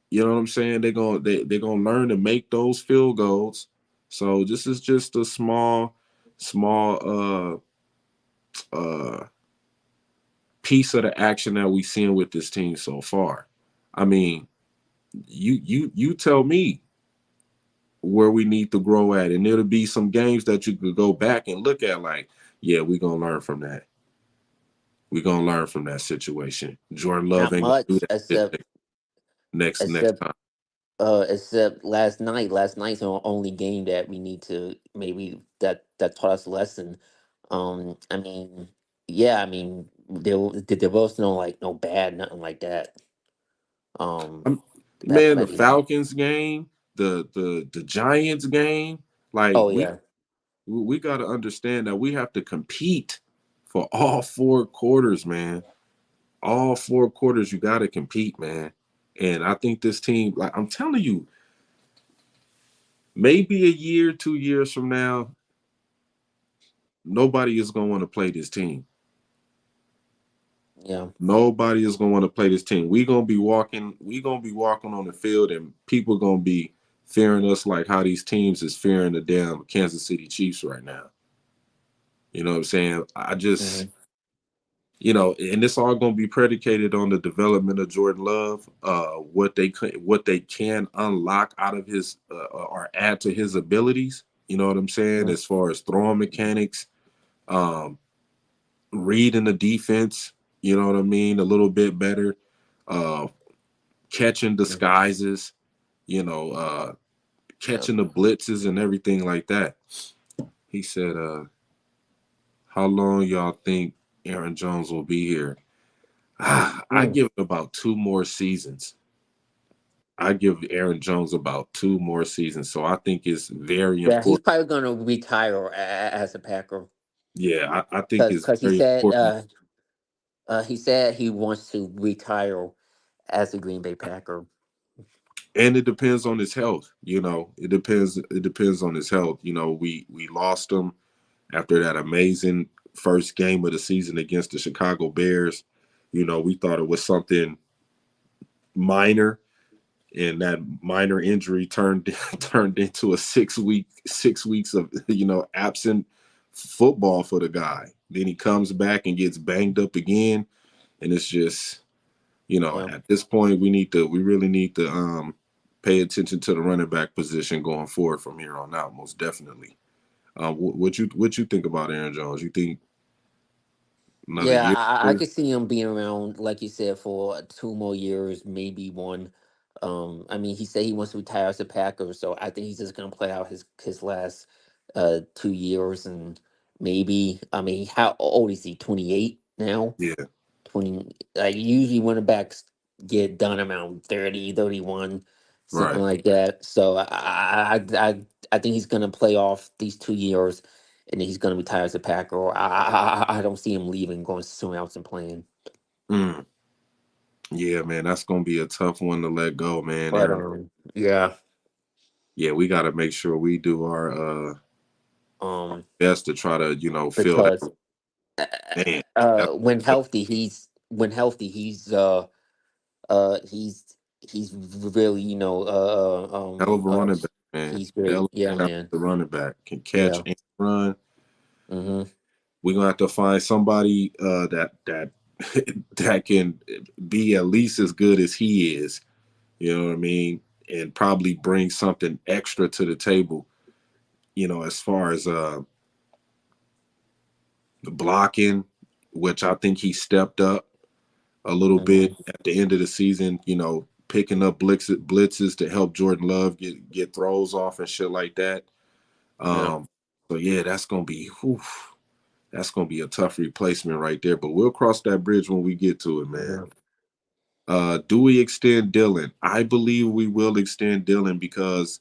You know what I'm saying? They're going to learn to make those field goals. So this is just a small piece of the action that we've seen with this team so far. I mean, you tell me where we need to grow at, and it'll be some games that you could go back and look at, like, yeah, we're gonna learn from that. We're gonna learn from that situation. Jordan Love not ain't gonna do much that shit except next except time. except last night. Last night's the only game that we need to maybe that taught us a lesson. I mean, yeah, I mean, there was no like no bad nothing like that. Um, Man, the definitely. Falcons game, the Giants game, like Oh yeah, we got to understand that we have to compete for all 4 quarters, man. All 4 quarters, you got to compete, man. And I think this team, like I'm telling you, maybe a year, 2 years from now, nobody is gonna want to play this team. yeah, Nobody is gonna want to play this team. We gonna be walking on the field, and people gonna be fearing us like how these teams is fearing the damn Kansas City Chiefs right now. You know what I'm saying? I just, hmm and it's all going to be predicated on the development of Jordan Love, what they can unlock out of his or add to his abilities. You know what I'm saying? hmm As far as throwing mechanics, um, reading the defense. You know what I mean? A little bit better, uh, catching disguises. You know, yeah. catching the blitzes and everything like that. He said, "How long y'all think Aaron Jones will be here?" I Mm. give it about 2 more seasons. I give Aaron Jones about 2 more seasons. So I think it's very Yeah, he's important. probably gonna retire as a Packer Yeah, I think because it's he very said important. he said he wants to retire as a Green Bay Packer. And it depends on his health. It depends on his health. We lost him after that amazing first game of the season against the Chicago Bears. We thought it was something minor, and that minor injury turned turned into a 6 weeks of absent football for the guy. Then he comes back and gets banged up again, and it's just Yeah, at this point we really need to pay attention to the running back position going forward from here on out, most definitely. What you think about Aaron Jones? You think another yeah, year? I could see him being around, like you said, for 2 more years, maybe one. I mean, he said he wants to retire as a Packer, so I think he's just gonna play out his last 2 years, and maybe, I mean, how old is he? 28 now. Yeah, 20, like usually running backs get done around 30, 31, something right. like that. So I think he's gonna play off these 2 years, and then he's gonna retire as a Packer. Or I don't see him leaving, going somewhere else and playing. Mm. Yeah, man, that's gonna be a tough one to let go, man. But Aaron. yeah, Yeah, we got to make sure we do our um, best to try to fill that because uh, man. That's when a healthy, he's really, hell of a running back, man. he's Hell great. of Yeah, a man. talented running back, can catch Yeah. and run. Mm-hmm. We're gonna have to find somebody that that can be at least as good as he is. You know what I mean? And probably bring something extra to the table. As far as the blocking, which I think he stepped up a little bit Mm-hmm. at the end of the season. Picking up blitzes to help Jordan Love get throws off and shit like that. Yeah. Um, so yeah, that's gonna be a tough replacement right there. But we'll cross that bridge when we get to it, man. Mm-hmm. Do we extend Dylan? I believe we will extend Dylan because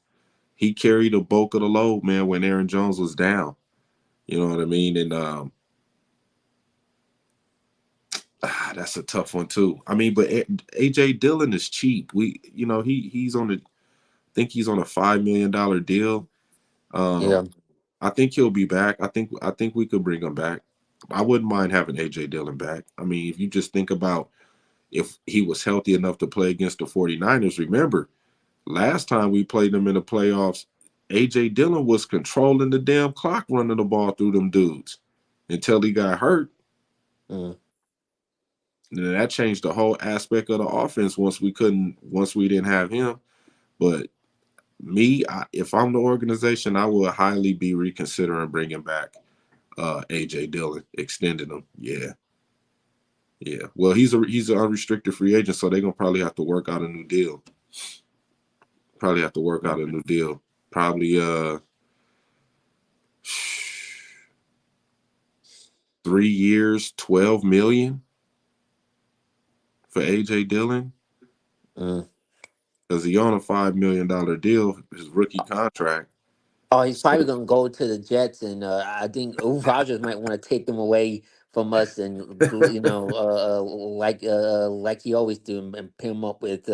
he carried the bulk of the load, man, when Aaron Jones was down. You know what I mean? And that's a tough one too. I mean, but AJ Dillon is cheap. He's on think he's on a $5 million deal. Yeah. I think he'll be back. I think we could bring him back. I wouldn't mind having AJ Dillon back. I mean, if you just think about if he was healthy enough to play against the 49ers, remember last time we played them in the playoffs, AJ Dillon was controlling the damn clock running the ball through them dudes until he got hurt. Mm. And then that changed the whole aspect of the offense once we didn't have him. But if I'm the organization, I would highly be reconsidering bringing back AJ Dillon, extending him. Yeah, yeah. Well, he's an unrestricted free agent, so they're gonna probably have to work out a new deal. Probably have to work out a new deal. Probably 3 years, 12 million for AJ Dillon. Mm. because he on a $5 million deal, his rookie contract. Oh, he's So probably gonna go to the Jets, and I think Rogers might want to take them away from us, and like he always do, and pair him up with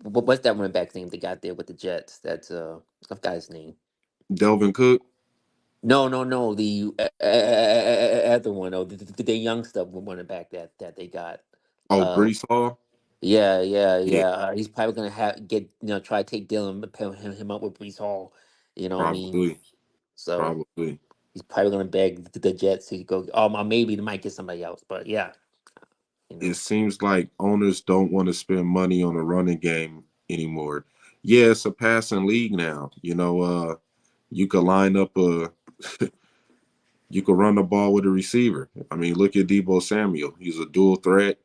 what's that running back name they got there with the Jets? That's I've got his name. Delvin Cook, No, no, no, the other one, oh, the young stuff running back that they got. oh Uh, Brees Hall, yeah, yeah, yeah, yeah. He's probably gonna have get try to take Dylan, and pair him up with Brees Hall. You know what I mean? probably, So. probably. He's probably going to beg the Jets to go. Maybe they might get somebody else, but yeah, you It know. seems like owners don't want to spend money on a running game anymore. Yeah, it's a passing league now. You could line up a you could run the ball with a receiver. I mean, look at Debo Samuel. He's a dual threat.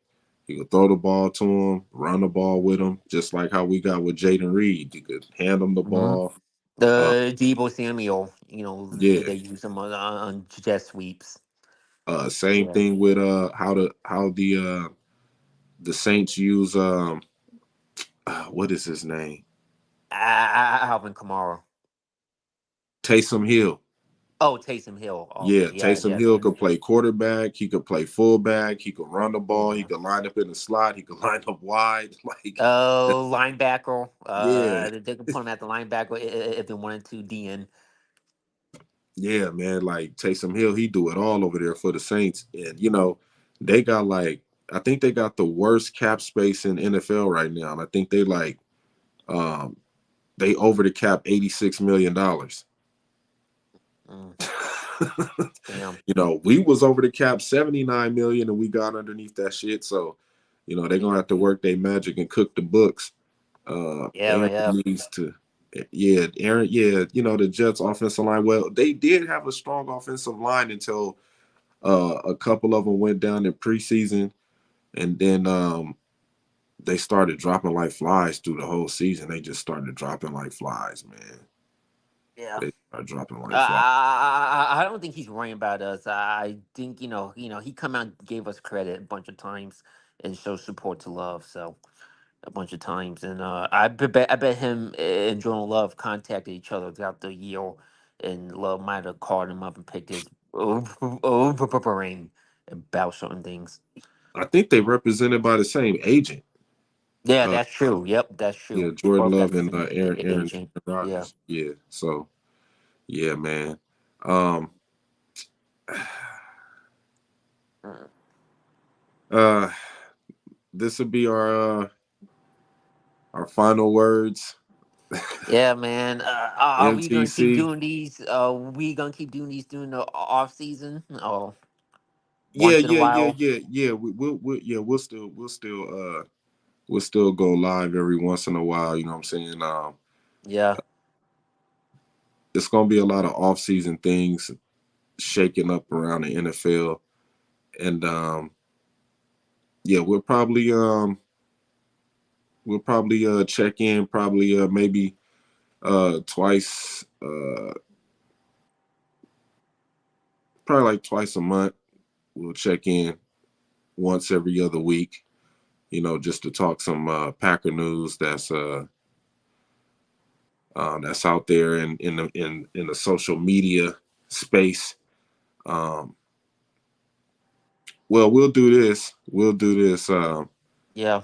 You could throw the ball to him, run the ball with him, just like how we got with Jaden Reed. You could hand him the hmm ball. Uh, The Debo Samuel, yeah. they use him on jet sweeps. Same Yeah, thing with how the Saints use what is his name? Alvin Kamara. Taysom Hill. Oh, Taysom Hill. Okay, Yeah, yeah, Taysom yes. Hill could play quarterback. He could play fullback. He could run the ball. He Yeah. could line up in the slot. He could line up wide. Like, Linebacker. yeah, They can put him at the linebacker if they wanted to. DN. yeah, man. Like Taysom Hill, he do it all over there for the Saints. And they got I think they got the worst cap space in NFL right now. And I think um they over the cap $86 million. Mm, damn. We was over the cap 79 million and we got underneath that shit. So, they're gonna Yeah. have to work their magic and cook the books. Yeah. Aaron Yeah. needs to, yeah, Aaron, yeah, the Jets offensive line. Well, they did have a strong offensive line until a couple of them went down in preseason, and then they started dropping like flies through the whole season. They just started dropping like flies, man. Yeah. They started dropping like flies. I don't think he's worrying about us. I think he come out and gave us credit a bunch of times and show support to Love. So a bunch of times, and I bet him and Jordan Love contacted each other throughout the year, and Love might have called him up and picked his brain about certain things. I think they represented by the same agent. Yeah, Uh, that's true. Yep, that's yeah, true. They Jordan both got Love the and same Aaron agent. Yeah. Rodgers. Yeah, so yeah, man. Um, Mm. uh, this will be our final words. Yeah, man. Are we gonna keep MTC. doing these? We gonna keep doing these during the off season? Oh, Yeah, once in a yeah, yeah, while. yeah, yeah. Yeah, we'll still go live every once in a while. You know what I'm saying? Yeah, It's gonna be a lot of off season things shaking up around the NFL, and yeah, we'll probably check in probably maybe twice, probably like twice a month. We'll check in once every other week. Just to talk some Packer news that's out there in the social media space. Um, well, we'll do this. We'll do this. yeah.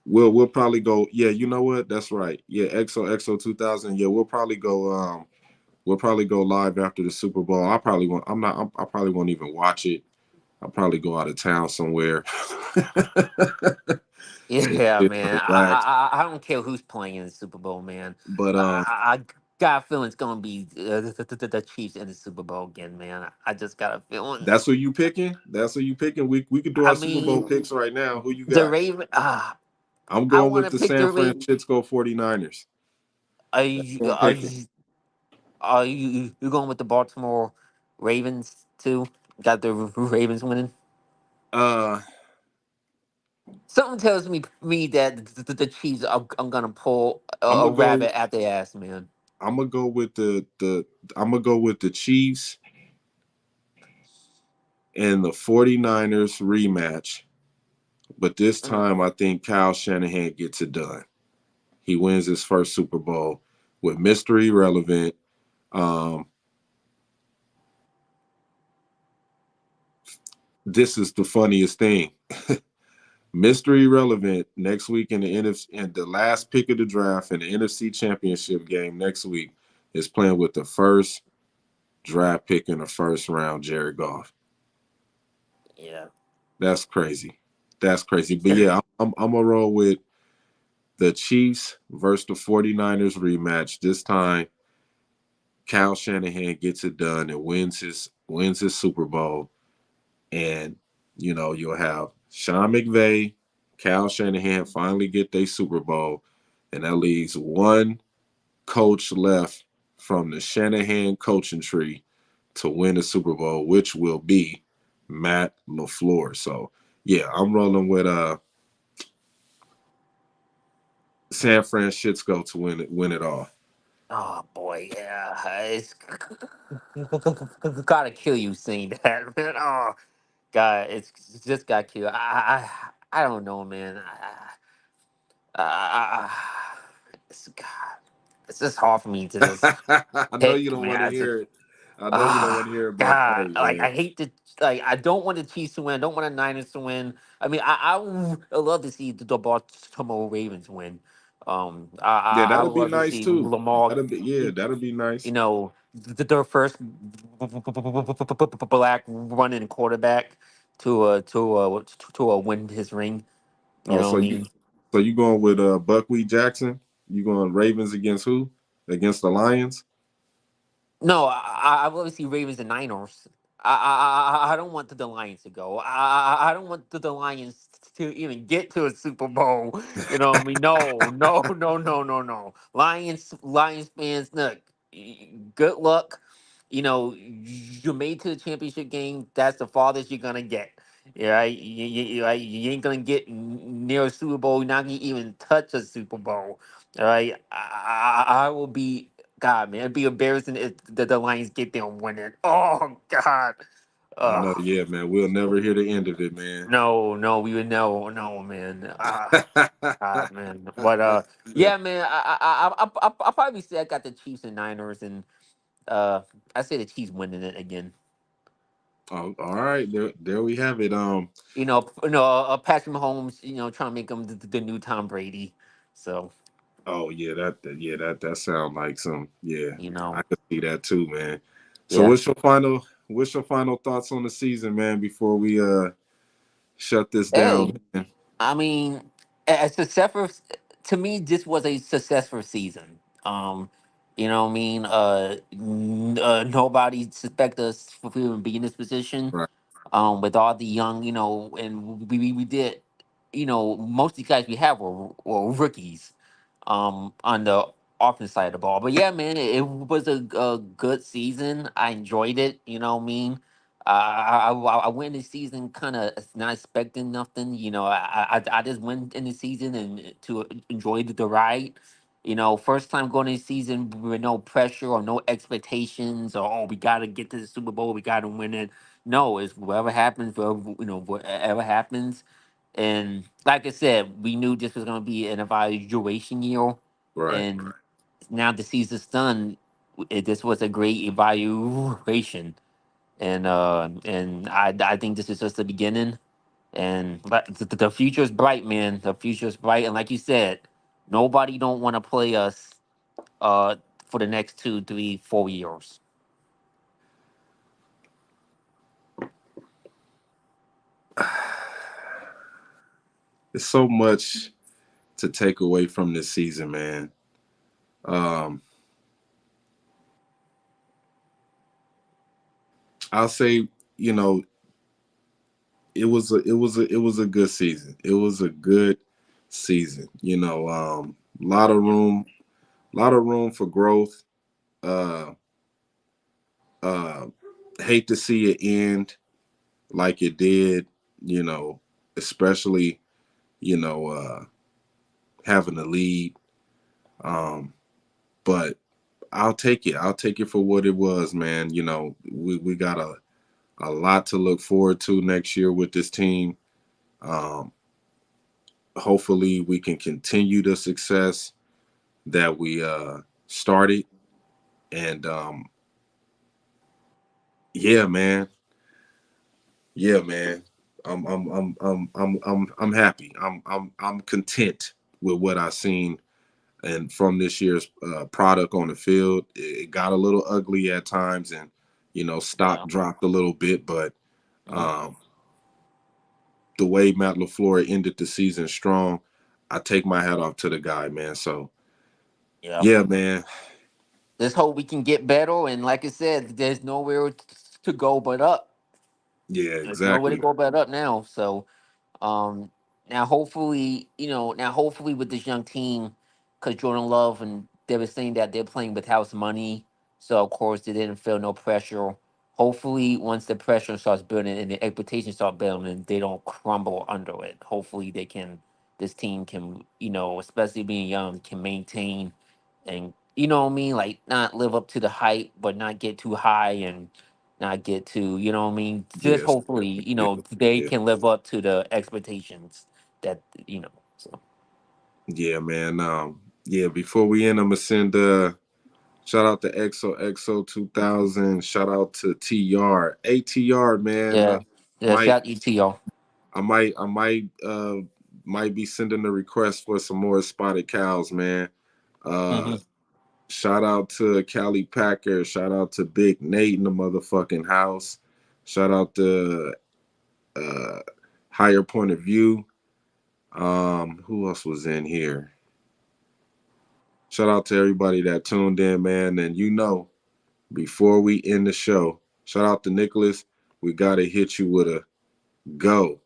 We'll probably go. Yeah, you know what? That's right. Yeah, XO 2000. Yeah, we'll probably go. We'll probably go live after the Super Bowl. I probably won't. I'm not. I probably won't even watch it. I'll probably go out of town somewhere. Yeah, Just man. relax. I don't care who's playing in the Super Bowl, man. But I got a feeling it's gonna be the Chiefs in the Super Bowl again, man. I just got a feeling. that's who you picking. That's who you picking. We could do I our Super Bowl mean, picks right now. Who you the got? Raven. I'm I going want with to the pick San the Raven. Francisco 49ers. Are That's you who I'm are picking. you you going with the Baltimore Ravens too? Got the Ravens winning. Uh, Something tells me that the Chiefs are gonna pull I'm a gonna go. rabbit at their ass, man. I'm gonna go with the. I'm gonna go with the Chiefs and the 49ers rematch. But this Mm. time, I think Kyle Shanahan gets it done. he wins his first Super Bowl with mystery relevant. Um, this is the funniest thing. Mystery relevant next week in the NFC, and the last pick of the draft in the NFC Championship game next week is playing with the first draft pick in the first round, Jared Goff. Yeah. That's crazy. That's crazy. But yeah, I'm gonna roll with the Chiefs versus the 49ers rematch. This time, Kyle Shanahan gets it done and wins his Super Bowl. And you'll have Sean McVay, Kyle Shanahan finally get their Super Bowl, and that leaves one coach left from the Shanahan coaching tree to win the Super Bowl, which will be Matt LaFleur. So yeah, I'm rolling with San Francisco to win it all. Oh boy, yeah, it's gotta kill you seeing that, man. Oh god, it's just got killed. I don't know, man. God, it's just hard for me to just I know you pick, don't man. want to hear it. I know you don't want to hear it, but God, hey, like man. I hate to like I don't want the Chiefs to win. I don't want the Niners to win. I mean, I would love to see the Baltimore Ravens win. Yeah, I that'll would be love to nice see too. Lamar, That'll be nice. their first black running quarterback to win his ring. You Oh, know so what I you mean? so you going with Buckwheat Jackson? You going Ravens against who? Against the Lions? No, I want to see Ravens and Niners. I don't want the Lions to go. I don't want the Lions to even get to a Super Bowl. You know what I mean? No, no, no, no, no, no. Lions fans, look, good luck. You know, you made to the championship game. That's the farthest you're gonna get. Yeah, right? You ain't gonna get near a Super Bowl. You're not gonna even touch a Super Bowl. All right, I will be God, man, it'd be embarrassing if the Lions get there and win it. Oh God. I know, Ugh. yeah, man. We'll never hear the end of it, man. No, no, we would know, no, man. God, man. But yeah, man. I probably say I got the Chiefs and Niners, and uh, I say the Chiefs winning it again. Oh, all right, there we have it. Patrick Mahomes, trying to make him the new Tom Brady. So Oh yeah, that sound like some, yeah. you I know, could see that too, man. So yeah. what's your final thoughts on the season, man, before we shut this down, Hey, man? I mean, a successful to me, this was a successful season. You know what I mean? Nobody suspect us for even being in this position. Right, With all the young, and we did, most of the guys we have were rookies, on the offense side of the ball. But yeah, man, it was a good season. I enjoyed it. You know what I mean? I went in the season kind of not expecting nothing. I just went in the season and to enjoy the ride. First time going in the season with no pressure or no expectations or we gotta get to the Super Bowl, we gotta win it. No, it's whatever happens, whatever happens. And like I said, we knew this was gonna be an evaluation year, right. and now the season's done. This was a great evaluation, and I think this is just the beginning. And but the future is bright, man. The future is bright, and like you said, nobody don't want to play us uh for the next 2, 3, 4 years. It's so much to take away from this season, man. Um, I'll say, you know, it was a good season. It was a good season. A lot of room for growth. Uh, uh, hate to see it end like it did. You know, especially you know having a lead. Um, but I'll take it. I'll take it for what it was, man. We got a lot to look forward to next year with this team. Um, hopefully, we can continue the success. that we started. And yeah, man. Yeah, man. I'm happy. I'm content with what I seen and from this year's product on the field. It got a little ugly at times, and stock Yeah. dropped a little bit. But Yeah. um, the way Matt LaFleur ended the season strong, I take my hat off to the guy, man. So Yeah. yeah, man. Let's hope we can get better. And like I said, there's nowhere to go but up. Yeah, There's nowhere to exactly. go but up now. So Um, now hopefully, now hopefully with this young team, because Jordan Love and they were saying that they're playing with house money, so of course they didn't feel no pressure. Hopefully, once the pressure starts building and the expectations start building, they don't crumble under it. Hopefully, they can. This team can, especially being young, can maintain and you know what I mean, like not live up to the hype, but not get too high and not get too, you know what I mean? Just Yes. hopefully, Yeah. they Yeah. can live up to the expectations that, so Yeah, man. Yeah. Before we end, I'm gonna send shout out to XO 2000. Shout out to TR. ATR, man. yeah. Yeah, Might shout ETO. I might be sending a request for some more spotted cows, man. Uh Mm-hmm. Shout out to Cali Packer. Shout out to Big Nate in the motherfucking house. Shout out to uh Higher Point of View. Who else was in here? Shout out to everybody that tuned in, man. And before we end the show, shout out to Nicholas. We gotta hit you with a go.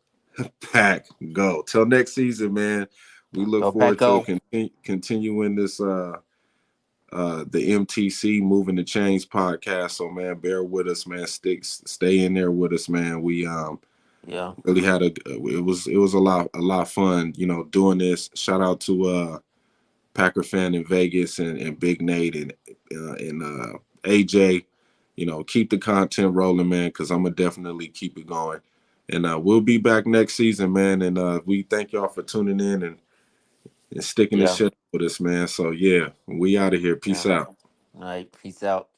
Pack, go. Till next season, man. We look Go forward to Pecco. continuing this the MTC Moving the Chains podcast. So man, bear with us, man. Stay in there with us, man. We Yeah, really had it was a lot of fun, doing this. Shout out to Packer fan in Vegas and Big Nate and AJ. Keep the content rolling, man, because I'm gonna definitely keep it going. And we'll be back next season, man. And we thank y'all for tuning in and sticking this yeah, shit with us, man. So yeah, we out of here. yeah. Peace out. All right, peace out.